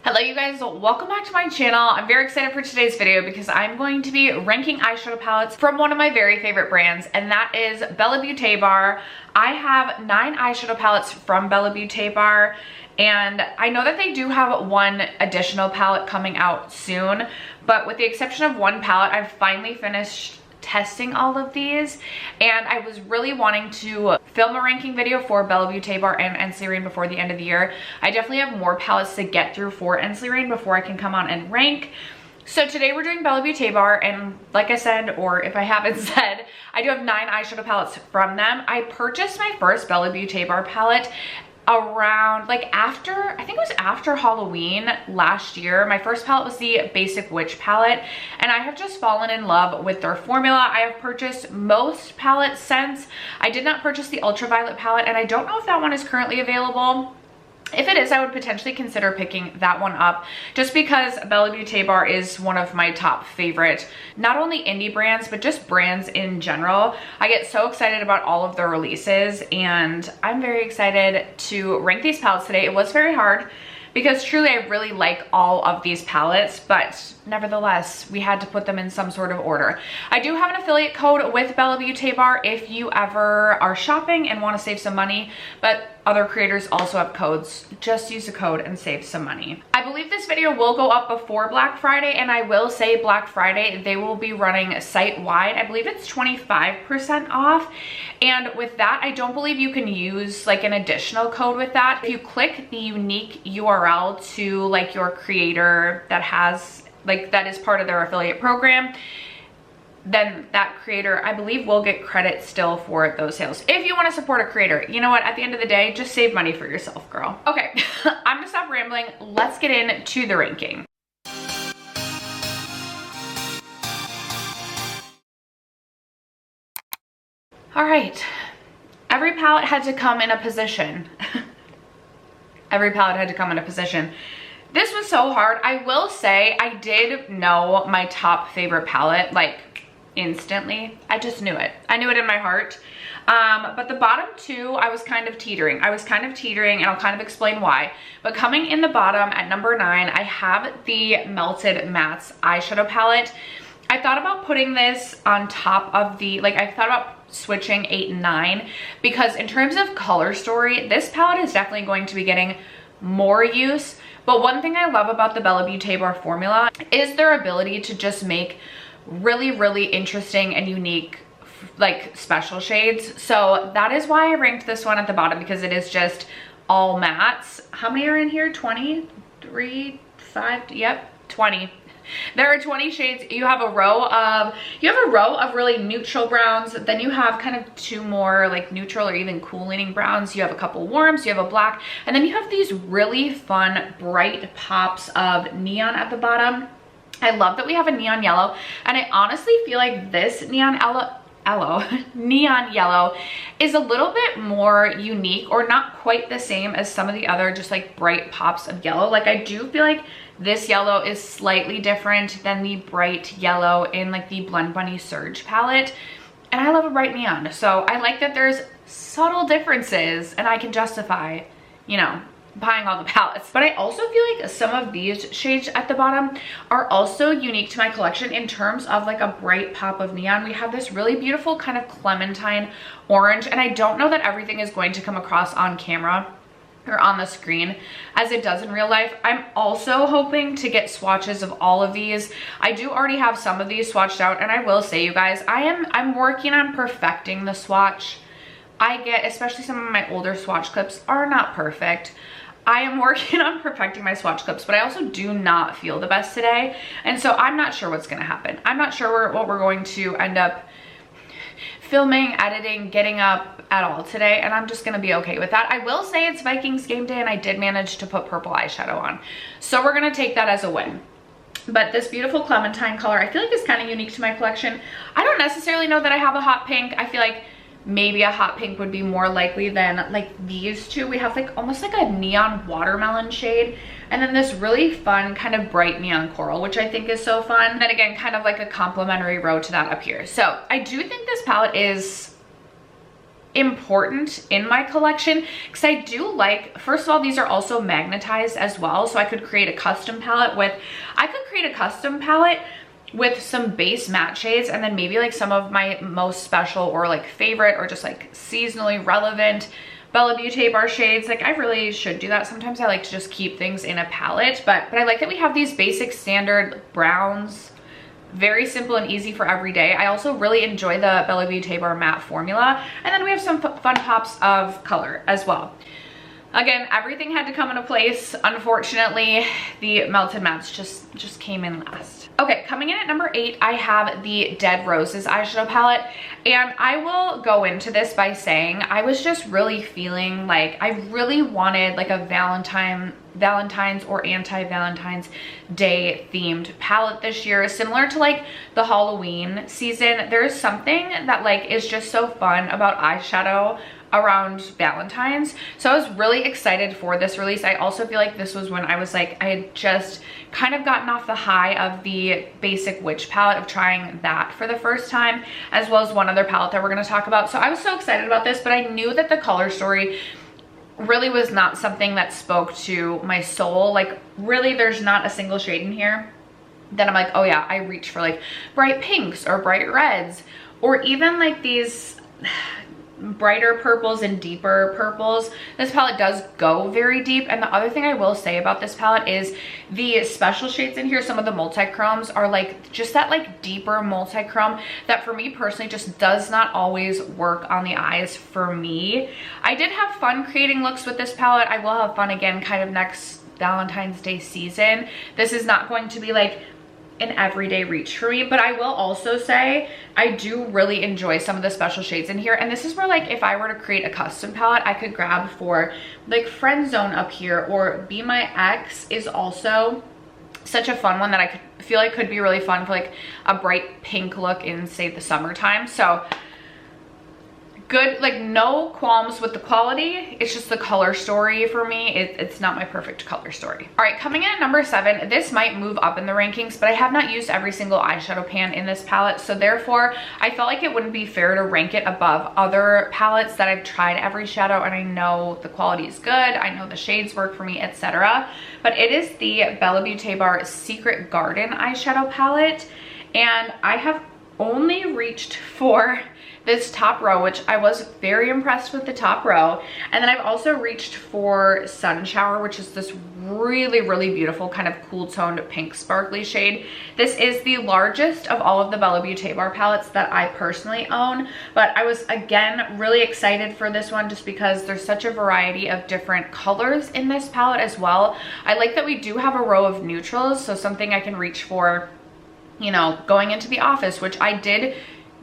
Hello you guys, welcome back to my channel. I'm very excited for today's video because I'm going to be ranking eyeshadow palettes from one of my very favorite brands, and that is Bella Beauté Bar. I have 9 eyeshadow palettes from Bella Beauté Bar, and I know that they do have one additional palette coming out soon, but with the exception of one palette, I've finally finished testing all of these, and I was really wanting to film a ranking video for Bella Beauté Bar and Ensley Rain before the end of the year. I definitely have more palettes to get through for Ensley Rain before I can come on and rank. So today we're doing Bella Beauté Bar, and like I said, or if I haven't said, I do have 9 eyeshadow palettes from them. I purchased my first Bella Beauté Bar palette around I think it was after Halloween last year. My first palette was the Basic Witch palette, and I have just fallen in love with their formula. I have purchased most palettes since. I did not purchase the Ultraviolet palette, and I don't know if that one is currently available. If it is, I would potentially consider picking that one up just because Bella Beauté Bar is one of my top favorite, not only indie brands, but just brands in general. I get so excited about all of their releases, and I'm very excited to rank these palettes today. It was very hard because truly I really like all of these palettes, but nevertheless, we had to put them in some sort of order. I do have an affiliate code with Bella Beauté Bar if you ever are shopping and want to save some money, but other creators also have codes. Just use the code and save some money. I believe this video will go up before Black Friday, and I will say Black Friday, they will be running site-wide. I believe it's 25% off. And with that, I don't believe you can use like an additional code with that. If you click the unique URL to like your creator that has that is part of their affiliate program, then that creator, I believe, will get credit still for those sales. If you want to support a creator, you know what, at the end of the day, just save money for yourself, girl. Okay, I'm gonna stop rambling. Let's get into the ranking. All right, every palette had to come in a position. Every palette had to come in a position. This was so hard. I will say I did know my top favorite palette, like instantly. I just knew it. I knew it in my heart. But the bottom two, I was kind of teetering. and I'll kind of explain why. But coming in the bottom at number 9, I have the Melted Mattes eyeshadow palette. I thought about putting this on top of the, I thought about switching 8 and 9, because in terms of color story, this palette is definitely going to be getting more use. But one thing I love about the Bella Beauté Bar formula is their ability to just make really, really interesting and unique special shades. So that is why I ranked this one at the bottom, because it is just all mattes. How many are in here? 23, 5, yep, 20. There are 20 shades. You have a row of really neutral browns. Then you have kind of 2 more neutral or even cool leaning browns. You have a couple warms, you have a black, and then you have these really fun bright pops of neon at the bottom. I love that we have a neon yellow, and I honestly feel like this neon yellow is a little bit more unique, or not quite the same as some of the other just bright pops of yellow. I do feel like this yellow is slightly different than the bright yellow in the Blend Bunny Surge palette, and I love a bright neon, so I like that there's subtle differences and I can justify, you know, buying all the palettes. But I also feel like some of these shades at the bottom are also unique to my collection in terms of a bright pop of neon. We have this really beautiful kind of clementine orange, and I don't know that everything is going to come across on camera or on the screen as it does in real life. I'm also hoping to get swatches of all of these. I do already have some of these swatched out, and I will say, you guys, I'm working on perfecting the swatch. Especially some of my older swatch clips are not perfect. I am working on perfecting my swatch clips, but I also do not feel the best today, and so I'm not sure what's gonna happen. I'm not sure what we're going to end up filming, editing, getting up at all today, and I'm just gonna be okay with that. I will say it's Vikings game day, and I did manage to put purple eyeshadow on, so we're gonna take that as a win. But this beautiful clementine color, I feel like is kind of unique to my collection. I don't necessarily know that I have a hot pink. I feel like maybe a hot pink would be more likely than these two. We have almost a neon watermelon shade, and then this really fun kind of bright neon coral, which I think is so fun. And then again, kind of a complementary row to that up here. So I do think this palette is important in my collection because I do like, first of all, these are also magnetized as well, so I could create a custom palette with some base matte shades and then maybe like some of my most special or like favorite or just like seasonally relevant Bella Beauté bar shades. Like I really should do that. Sometimes I like to just keep things in a palette, but I like that we have these basic standard browns, very simple and easy for every day. I also really enjoy the Bella Beauté bar matte formula, and then we have some fun pops of color as well. Again, everything had to come into place. Unfortunately, the melted mattes just came in last. Okay, coming in at number 8, I have the Dead Roses eyeshadow palette. And I will go into this by saying I was just really feeling like I really wanted like a Valentine's or anti-Valentine's Day themed palette this year, similar to like the Halloween season. There's something that like is just so fun about eyeshadow around Valentine's. So I was really excited for this release. I also feel like this was when I was like, I had just kind of gotten off the high of the basic witch palette, of trying that for the first time, as well as one other palette that we're going to talk about. So I was so excited about this, but I knew that the color story really was not something that spoke to my soul. Like really, there's not a single shade in here that I'm like, oh yeah, I reach for like bright pinks or bright reds, or even like these brighter purples and deeper purples. This palette does go very deep. And the other thing I will say about this palette is the special shades in here, some of the multi-chromes are like just that like deeper multi-chrome that for me personally just does not always work on the eyes for me. I did have fun creating looks with this palette. I will have fun again kind of next Valentine's Day season. This is not going to be like an everyday reach for me, but I will also say I do really enjoy some of the special shades in here. And this is where like if I were to create a custom palette, I could grab for like Friend Zone up here, or Be My Ex is also such a fun one that I could feel like could be really fun for like a bright pink look in say the summertime. So good, like no qualms with the quality. It's just the color story for me. It's not my perfect color story. All right, coming in at number 7, this might move up in the rankings, but I have not used every single eyeshadow pan in this palette. So therefore I felt like it wouldn't be fair to rank it above other palettes that I've tried every shadow. And I know the quality is good. I know the shades work for me, etc. But it is the Bella Beauté Bar Secret Garden eyeshadow palette. And I have only reached for this top row, which I was very impressed with the top row. And then I've also reached for Sun Shower, which is this really beautiful kind of cool toned pink sparkly shade. This is the largest of all of the Bella Beauté Bar palettes that I personally own, but I was again really excited for this one just because there's such a variety of different colors in this palette as well. I like that we do have a row of neutrals, so something I can reach for, you know, going into the office, which I did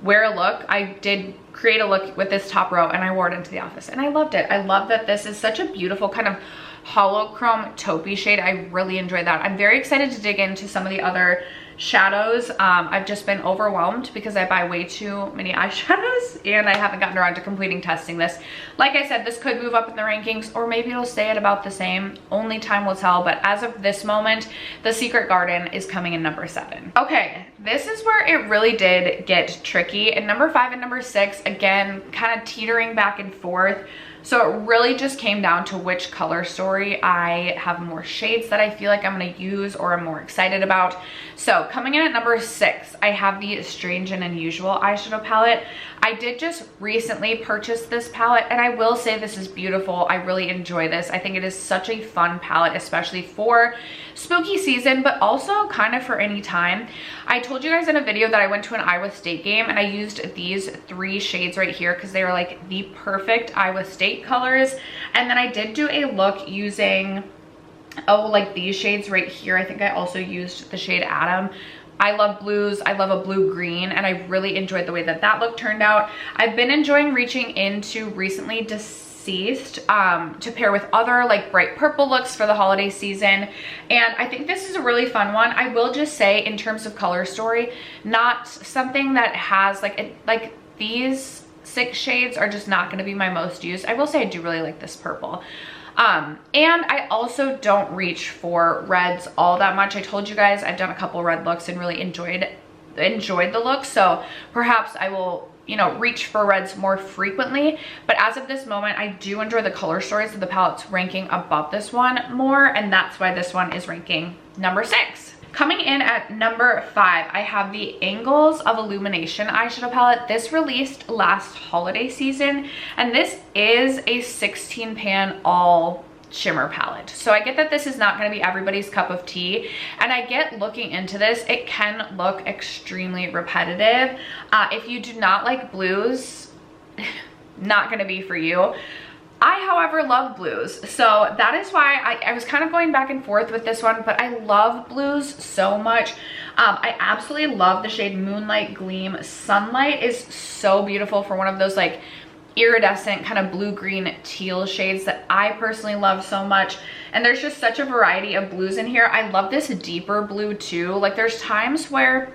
wear a look. I did create a look with this top row and I wore it into the office and I loved it. I love that this is such a beautiful kind of hollow chrome taupey shade. I really enjoyed that. I'm very excited to dig into some of the other shadows. I've just been overwhelmed because I buy way too many eyeshadows and I haven't gotten around to completing testing this. Like I said, this could move up in the rankings or maybe it'll stay at about the same. Only time will tell, but as of this moment, the Secret Garden is coming in number 7. Okay, this is where it really did get tricky. And number 5 and number 6, again, kind of teetering back and forth. So it really just came down to which color story I have more shades that I feel like I'm going to use or I'm more excited about. So coming in at number 6, I have the Strange and Unusual eyeshadow palette. I did just recently purchase this palette and I will say this is beautiful. I really enjoy this. I think it is such a fun palette, especially for spooky season, but also kind of for any time. I told you guys in a video that I went to an Iowa State game and I used these 3 shades right here because they were like the perfect Iowa State colors. And then I did do a look using, like these shades right here. I think I also used the shade Adam. I love blues. I love a blue green and I really enjoyed the way that that look turned out. I've been enjoying reaching into Recently Deceased to pair with other like bright purple looks for the holiday season. And I think this is a really fun one. I will just say in terms of color story, not something that has like these 6 shades are just not going to be my most used. I will say I do really like this purple. And I also don't reach for reds all that much. I told you guys I've done a couple red looks and really enjoyed the look. So perhaps I will you know, reach for reds more frequently, but as of this moment, I do enjoy the color stories of the palettes ranking above this one more, and that's why this one is ranking number 6. Coming in at number 5, I have the Angles of Illumination eyeshadow palette. This released last holiday season, and this is a 16 pan all shimmer palette. So I get that this is not going to be everybody's cup of tea, and I get looking into this, it can look extremely repetitive. If you do not like blues, not going to be for you. I, however, love blues, so that is why I was kind of going back and forth with this one, but I love blues so much. I absolutely love the shade Moonlight Gleam. Sunlight is so beautiful for one of those like iridescent kind of blue-green teal shades that I personally love so much. And there's just such a variety of blues in here. I love this deeper blue too. Like there's times where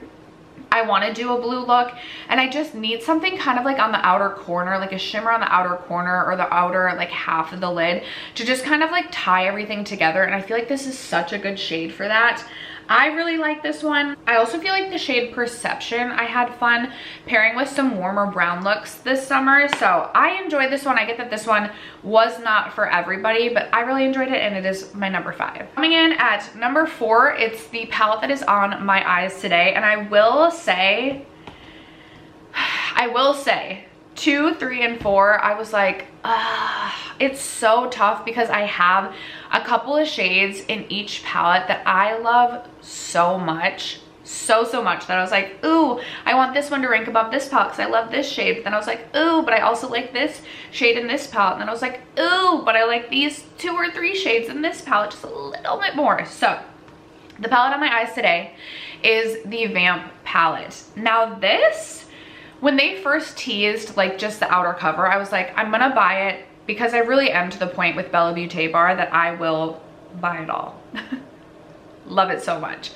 I want to do a blue look and I just need something kind of like on the outer corner, like a shimmer on the outer corner or the outer like half of the lid to just kind of like tie everything together. And I feel like this is such a good shade for that. I really like this one. I also feel like the shade Perception, I had fun pairing with some warmer brown looks this summer. So I enjoyed this one. I get that this one was not for everybody, but I really enjoyed it and it is my number 5. Coming in at number 4, it's the palette that is on my eyes today. And I will say 2, 3, and 4, I was like, it's so tough because I have a couple of shades in each palette that I love so much, so much that I was like, ooh, I want this one to rank above this palette because I love this shade. But then I was like, ooh, but I also like this shade in this palette. And then I was like, ooh, but I like these 2 or 3 shades in this palette just a little bit more. So the palette on my eyes today is the Vamp palette. Now this, when they first teased like just the outer cover, I was like, I'm gonna buy it because I really am to the point with Bella Beauté bar that I will buy it all. Love it so much.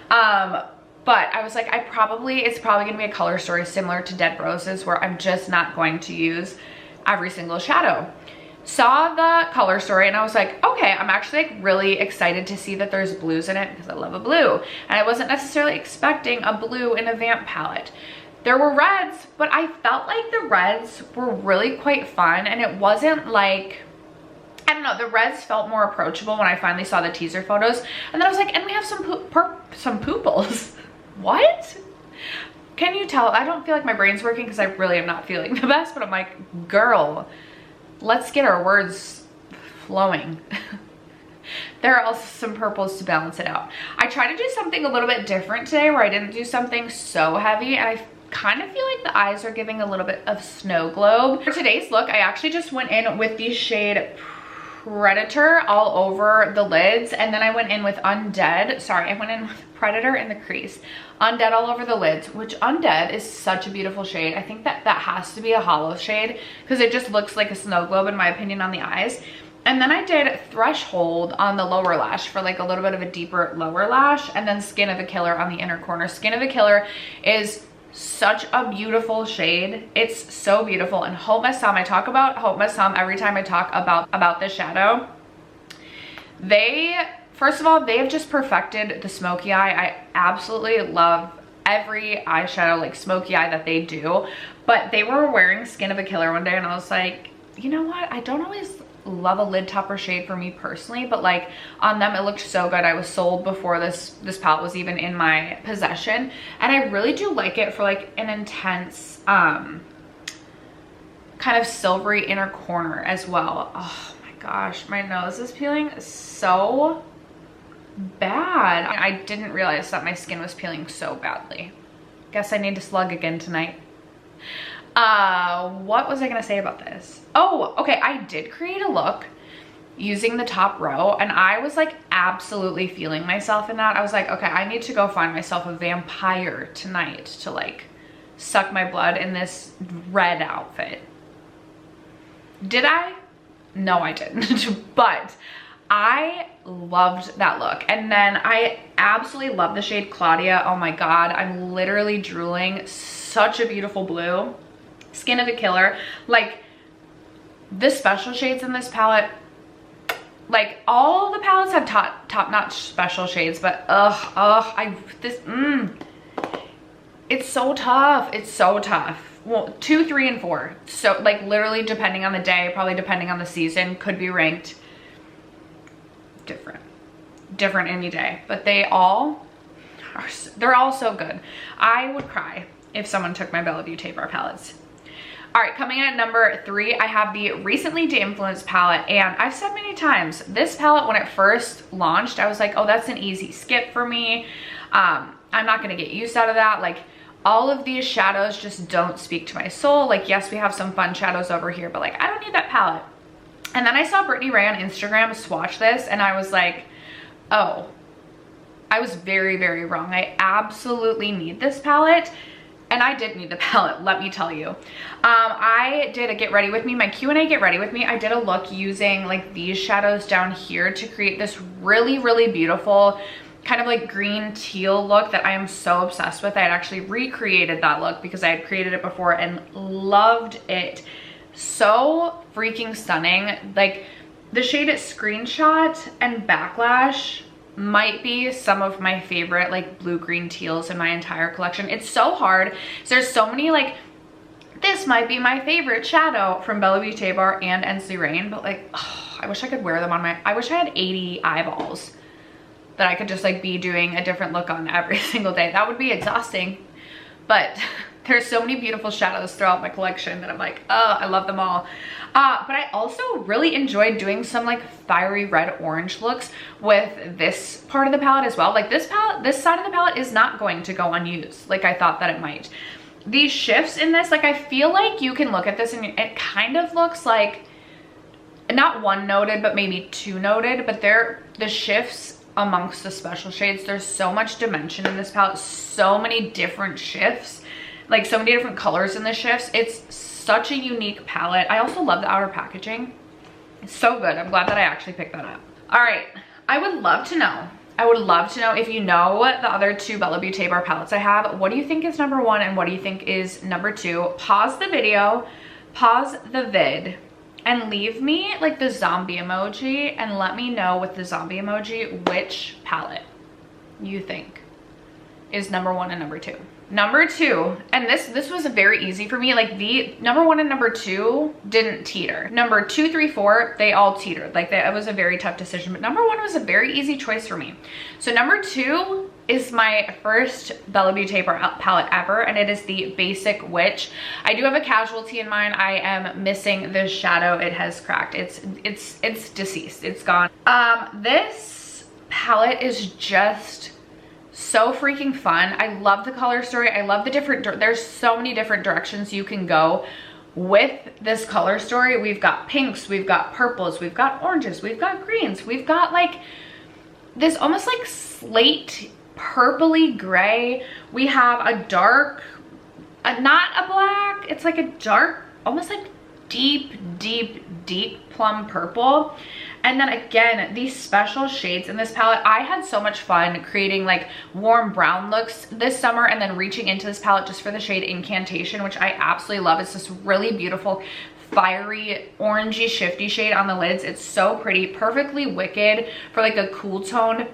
But I was like, it's probably gonna be a color story similar to Dead Roses where I'm just not going to use every single shadow. Saw the color story and I was like, okay, I'm actually like really excited to see that there's blues in it because I love a blue. And I wasn't necessarily expecting a blue in a Vamp palette. There were reds, but I felt like the reds were really quite fun and it wasn't like, I don't know, the reds felt more approachable when I finally saw the teaser photos. And then I was like, and we have some pupils. What? Can you tell? I don't feel like my brain's working because I really am not feeling the best, but I'm like, girl, let's get our words flowing. There are also some purples to balance it out. I tried to do something a little bit different today where I didn't do something so heavy and I kind of feel like the eyes are giving a little bit of snow globe. For today's look, I actually just went in with the shade Predator all over the lids, and then I went in with Undead. Sorry, I went in with Predator in the crease. Undead all over the lids, which Undead is such a beautiful shade. I think that has to be a hollow shade because it just looks like a snow globe in my opinion on the eyes. And then I did Threshold on the lower lash for like a little bit of a deeper lower lash, and then Skin of a Killer on the inner corner. Skin of a Killer is such a beautiful shade. It's so beautiful. And Hope Must Hum, I talk about Hope Must Hum every time I talk about this shadow. First of all, they have just perfected the smoky eye. I absolutely love every eyeshadow like smoky eye that they do, but they were wearing Skin of a Killer one day and I was like, you know what, I don't always love a lid topper shade for me personally, but like on them it looked so good. I was sold before this palette was even in my possession, and I really do like it for like an intense kind of silvery inner corner as well. Oh my gosh, my nose is peeling so bad. I didn't realize that my skin was peeling so badly. Guess I need to slug again tonight. What was I gonna say about this? Oh, okay, I did create a look using the top row and I was like absolutely feeling myself in that. I was like, okay, I need to go find myself a vampire tonight to like suck my blood in this red outfit. Did I? No, I didn't. But I loved that look. And then I absolutely love the shade Claudia. Oh my God, I'm literally drooling. Such a beautiful blue. Skin of a Killer. Like the special shades in this palette, like all the palettes have top-notch special shades, but it's so tough. It's so tough well, 2, 3, and 4. So like literally depending on the day, probably depending on the season, could be ranked different any day, but they're all so good. I would cry if someone took my Bella Beauté bar palettes. All right, coming in at number 3, I have the Recently De-Influenced palette, and I've said many times, this palette, when it first launched, I was like, oh, that's an easy skip for me. I'm not gonna get use out of that. Like, all of these shadows just don't speak to my soul. Like, yes, we have some fun shadows over here, but like, I don't need that palette. And then I saw Brittany Ray on Instagram swatch this, and I was like, oh, I was very, very wrong. I absolutely need this palette. And I did need the palette, let me tell you. I did a get ready with me, my Q&A get ready with me. I did a look using like these shadows down here to create this really, really beautiful kind of like green teal look that I am so obsessed with. I had actually recreated that look because I had created it before and loved it. So freaking stunning. Like the shade Screenshot and Backlash might be some of my favorite like blue green teals in my entire collection. It's so hard. So there's so many like, this might be my favorite shadow from Bella Beauté Bar and Ensley Rain, but like, oh, I wish I could wear them on my, I wish I had 80 eyeballs that I could just like be doing a different look on every single day. That would be exhausting, but there's so many beautiful shadows throughout my collection that I'm like, oh, I love them all. But I also really enjoyed doing some like fiery red orange looks with this part of the palette as well. Like this palette, this side of the palette is not going to go unused like I thought that it might. These shifts in this, like I feel like you can look at this and it kind of looks like, not one noted, but maybe 2 noted, but the shifts amongst the special shades, there's so much dimension in this palette, so many different shifts, like so many different colors in the shifts. It's such a unique palette. I also love the outer packaging. It's so good. I'm glad that I actually picked that up. All right, I would love to know if you know the other 2 Bella Beauté bar palettes I have. What do you think is number 1 and what do you think is number 2? Pause the video, pause the vid, and leave me like the zombie emoji and let me know with the zombie emoji which palette you think is number 1 and number 2. Number 2, and this was very easy for me. Like the number 1 and number 2 didn't teeter. Number 2, 3, 4, they all teetered. Like that was a very tough decision, but number 1 was a very easy choice for me. So number 2 is my first Bella Beauté palette ever, and it is the Basic Witch. I do have a casualty in mind. I am missing this shadow. It has cracked. It's deceased. It's gone. This palette is just so freaking fun. I love the color story. I love the different, there's so many different directions you can go with this color story. We've got pinks, we've got purples, we've got oranges, we've got greens, we've got like this almost like slate purpley gray. We have a dark, not a black, it's like a dark, almost like deep plum purple. And then again, these special shades in this palette, I had so much fun creating like warm brown looks this summer and then reaching into this palette just for the shade Incantation, which I absolutely love. It's this really beautiful fiery orangey shifty shade on the lids. It's so pretty, perfectly wicked for like a cool tone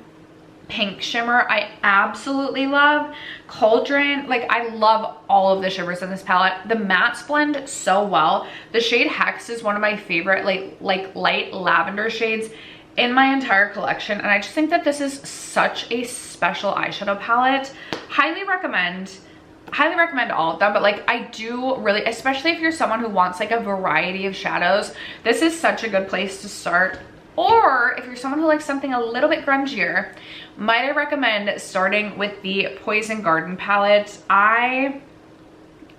pink shimmer. I absolutely love Cauldron. Like I love all of the shimmers in this palette. The mattes blend so well. The shade Hex is one of my favorite like light lavender shades in my entire collection, and I just think that this is such a special eyeshadow palette. Highly recommend all of them, but like I do really, especially if you're someone who wants like a variety of shadows, this is such a good place to start. Or if you're someone who likes something a little bit grungier, might I recommend starting with the Poison Garden palette. I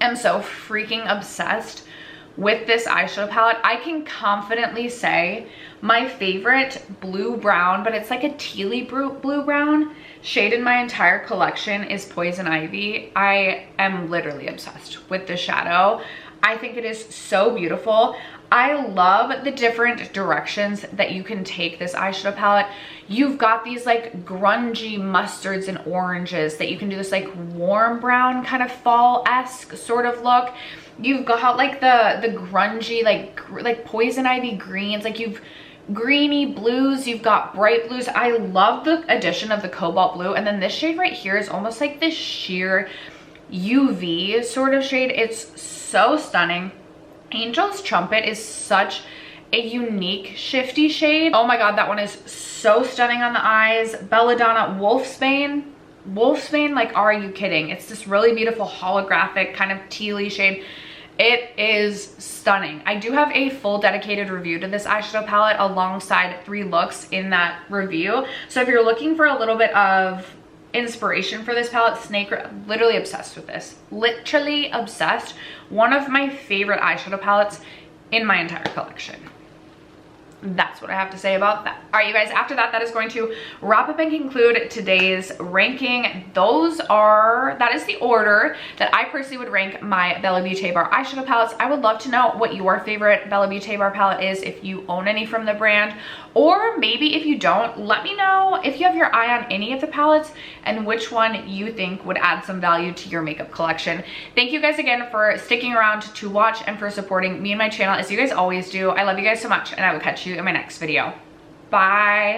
am so freaking obsessed with this eyeshadow palette. I can confidently say my favorite blue brown, but it's like a tealy blue brown shade in my entire collection is Poison Ivy. I am literally obsessed with this shadow. I think it is so beautiful. I love the different directions that you can take this eyeshadow palette. You've got these like grungy mustards and oranges that you can do this like warm brown kind of fall-esque sort of look. You've got like the grungy like Poison Ivy greens, like you've greeny blues, you've got bright blues. I love the addition of the cobalt blue, and then this shade right here is almost like this sheer UV sort of shade. It's so stunning. Angel's Trumpet is such a unique shifty shade. Oh my god, that one is so stunning on the eyes. Belladonna Wolfsbane. Wolfsbane, like, are you kidding? It's this really beautiful holographic kind of tealy shade. It is stunning. I do have a full dedicated review to this eyeshadow palette alongside 3 looks in that review. So if you're looking for a little bit of inspiration for this palette, literally obsessed with this. Literally obsessed. One of my favorite eyeshadow palettes in my entire collection. That's what I have to say about that. All right, you guys, after that, that is going to wrap up and conclude today's ranking. That is the order that I personally would rank my Bella Beauté Bar eyeshadow palettes. I would love to know what your favorite Bella Beauté Bar palette is, if you own any from the brand, or maybe if you don't, let me know if you have your eye on any of the palettes and which one you think would add some value to your makeup collection. Thank you guys again for sticking around to watch and for supporting me and my channel as you guys always do. I love you guys so much, and I will catch you in my next video. Bye.